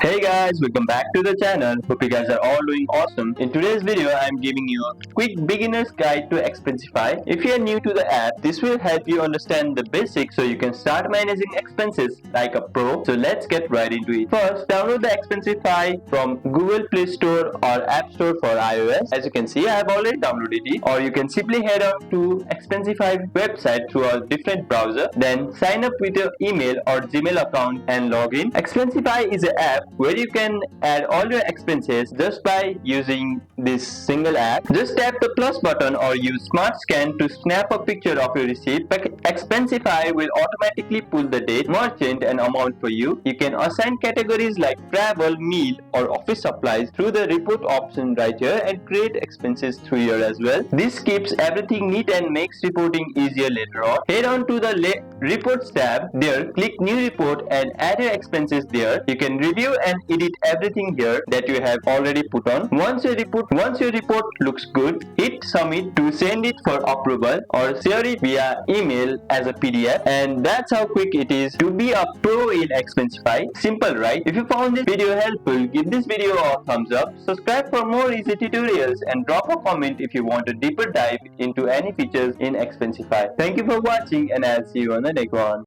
Hey guys, welcome back to the channel. Hope you guys are all doing awesome. In today's video, I am giving you a quick beginner's guide to Expensify. If you are new to the app, this will help you understand the basics so you can start managing expenses like a pro. So let's get right into it. First, download the Expensify from Google Play Store or App Store for iOS. As you can see, I have already downloaded it. Or you can simply head on to Expensify website through a different browser. Then sign up with your email or Gmail account and log in. Expensify is an app where you can add all your expenses just by using this single app. Just tap the plus button or use Smart Scan to snap a picture of your receipt. Expensify will automatically pull the date, merchant and amount for you. You can assign categories like travel, meal or office supplies through the report option right here and create expenses through here as well. This keeps everything neat and makes reporting easier later on. Head on to the reports tab. There click new report and add your expenses there. You can review and edit everything here that you have already put on. Once your report looks good, hit submit to send it for approval or share it via email as a PDF. And that's how quick it is to be a pro in Expensify. Simple, right? If you found this video helpful, give this video a thumbs up, subscribe for more easy tutorials and drop a comment if you want a deeper dive into any features in Expensify. Thank you for watching and I'll see you on the next one.